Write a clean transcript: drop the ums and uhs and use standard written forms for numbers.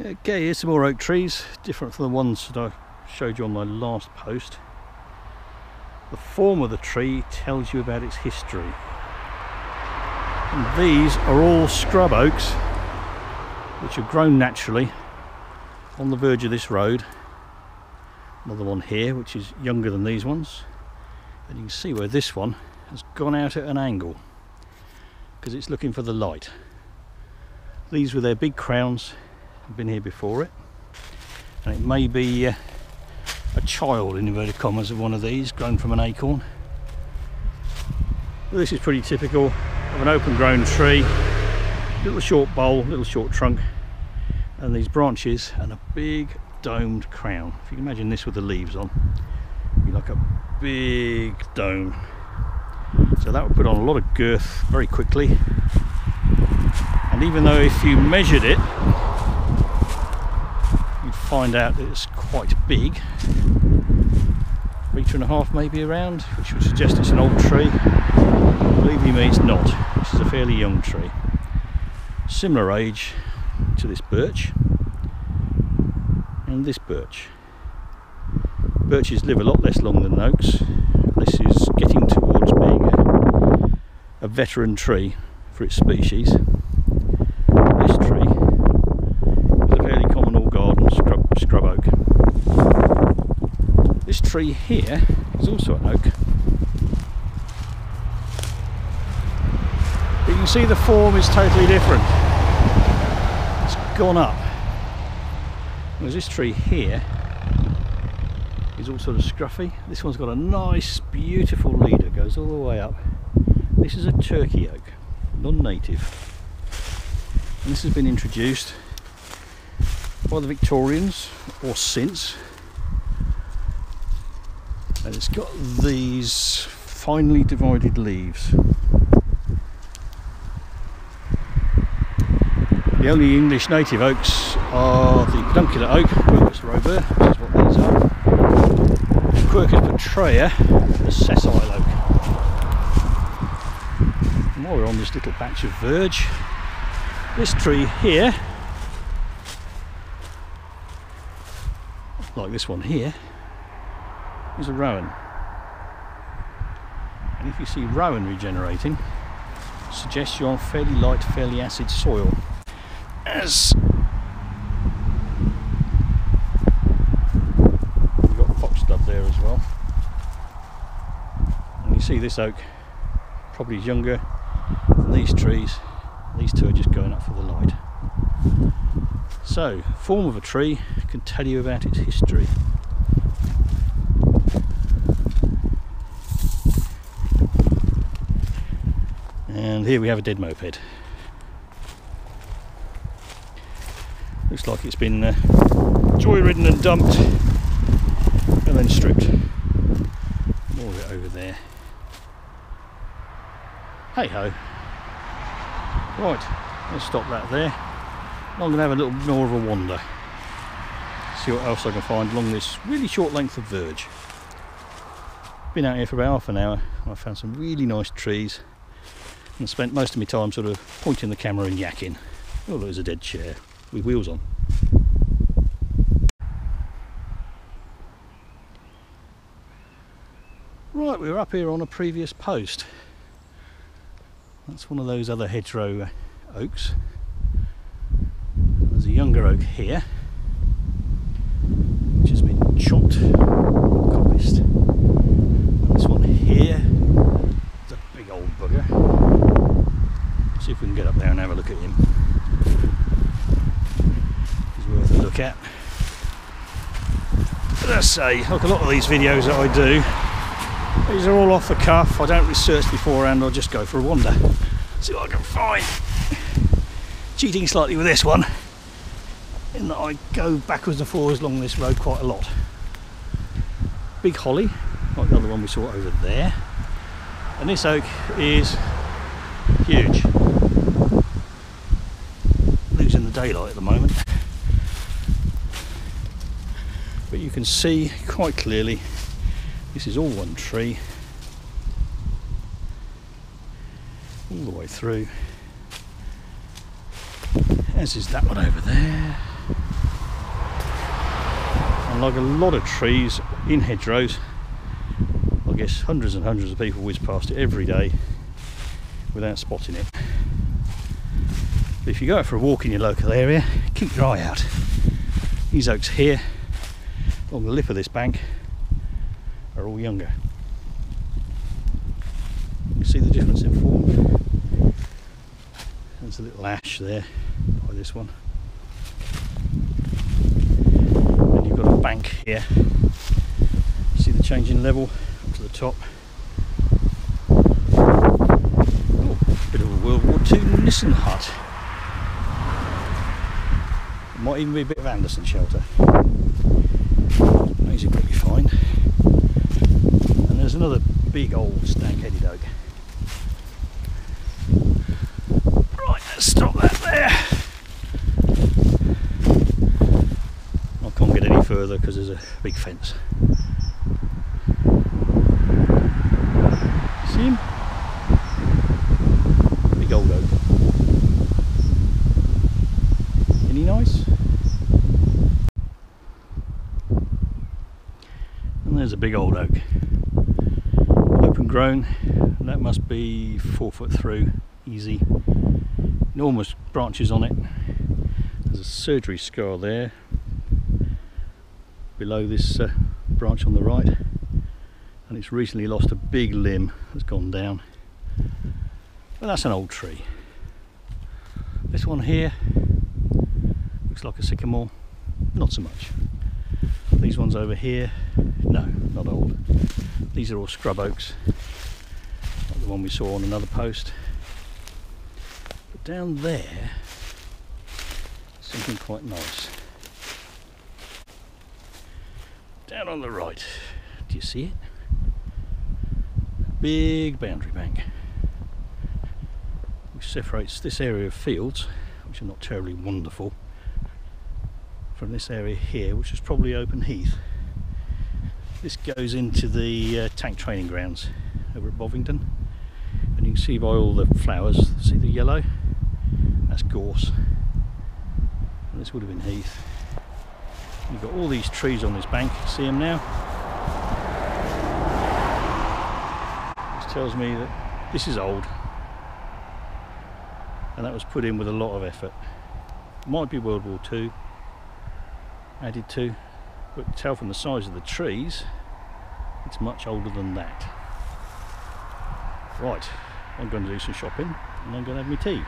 Okay, here's some more oak trees, different from the ones that I showed you on my last post. The form of the tree tells you about its history. And these are all scrub oaks which have grown naturally on the verge of this road. Another one here which is younger than these ones, and you can see where this one has gone out at an angle because it's looking for the light. These with their big crowns have been here before it, and it may be a child in inverted commas of one of these grown from an acorn. But this is pretty typical of an open grown tree, little short bole, little short trunk, and these branches and a big domed crown. If you can imagine this with the leaves on, it'd be like a big dome. So that would put on a lot of girth very quickly, and even though if you measured it you'd find out that it's quite big, 1.5 meters maybe around, which would suggest it's an old tree. Believe me, it's not. This is a fairly young tree, similar age to this birch and this birch. Birches live a lot less long than oaks. This is getting towards being a veteran tree for its species. This tree is a fairly common all-garden scrub oak. This tree here is also an oak. But you can see the form is totally different. It's gone up. Whereas this tree here is all sort of scruffy. This one's got a nice, beautiful leader, goes all the way up. This is a turkey oak, non-native. And this has been introduced by the Victorians, or since. And it's got these finely divided leaves. The only English native oaks are the peduncular oak, Quercus robur, which is what these are, and Quercus petraea, the sessile oak. And while we're on this little patch of verge, this tree here, like this one here, is a rowan. And if you see rowan regenerating, it suggests you're on fairly light, fairly acid soil. As we've got foxglove there as well, and you see this oak probably is younger than these trees. These two are just going up for the light. So, form of a tree can tell you about its history. And here we have a dead moped. Looks like it's been joy-ridden and dumped and then stripped. More of it over there. Hey ho. Right, let's stop that there. I'm going to have a little more of a wander. See what else I can find along this really short length of verge. Been out here for about half an hour. I found some really nice trees and spent most of my time sort of pointing the camera and yakking. Oh, there's a dead chair with wheels on. Right, we were up here on a previous post. That's one of those other hedgerow oaks. There's a younger oak here, which has been chopped, coppiced. And this one here is a big old bugger. See if we can get up there and have a look at him. Worth a look at. But as I say, like a lot of these videos that I do, these are all off the cuff. I don't research beforehand, I'll just go for a wander, see what I can find. Cheating slightly with this one, in that I go backwards and forwards along this road quite a lot. Big holly, like the other one we saw over there, and this oak is huge. Losing the daylight at the moment. But you can see quite clearly this is all one tree all the way through, as is that one over there. And like a lot of trees in hedgerows, I guess hundreds and hundreds of people whiz past it every day without spotting it. But if you go out for a walk in your local area, keep your eye out. These oaks here, along the lip of this bank, are all younger. You can see the difference in form. There's a little ash there by this one. And you've got a bank here. See the change in level up to the top. Oh, bit of a World War II Nissen hut. Might even be a bit of Anderson shelter. Those you probably find. And there's another big old stank-headed oak. Right, let's stop that there. I can't get any further because there's a big fence. See him? Big old oak. Any nice? And there's a big old oak. Open grown, and that must be 4 foot through, easy. Enormous branches on it. There's a surgery scar there below this branch on the right, and it's recently lost a big limb that's gone down. But that's an old tree. This one here looks like a sycamore, not so much. These ones over here, no, not old. These are all scrub oaks, like the one we saw on another post. But down there, something quite nice. Down on the right, do you see it? Big boundary bank, which separates this area of fields, which are not terribly wonderful, from this area here, which is probably open heath. This goes into the tank training grounds over at Bovington, and you can see by all the flowers, see the yellow? That's gorse, and this would have been heath. You've got all these trees on this bank, see them now? This tells me that this is old, and that was put in with a lot of effort. Might be World War II added to, but tell from the size of the trees it's much older than that. Right, I'm going to do some shopping and I'm going to have my tea.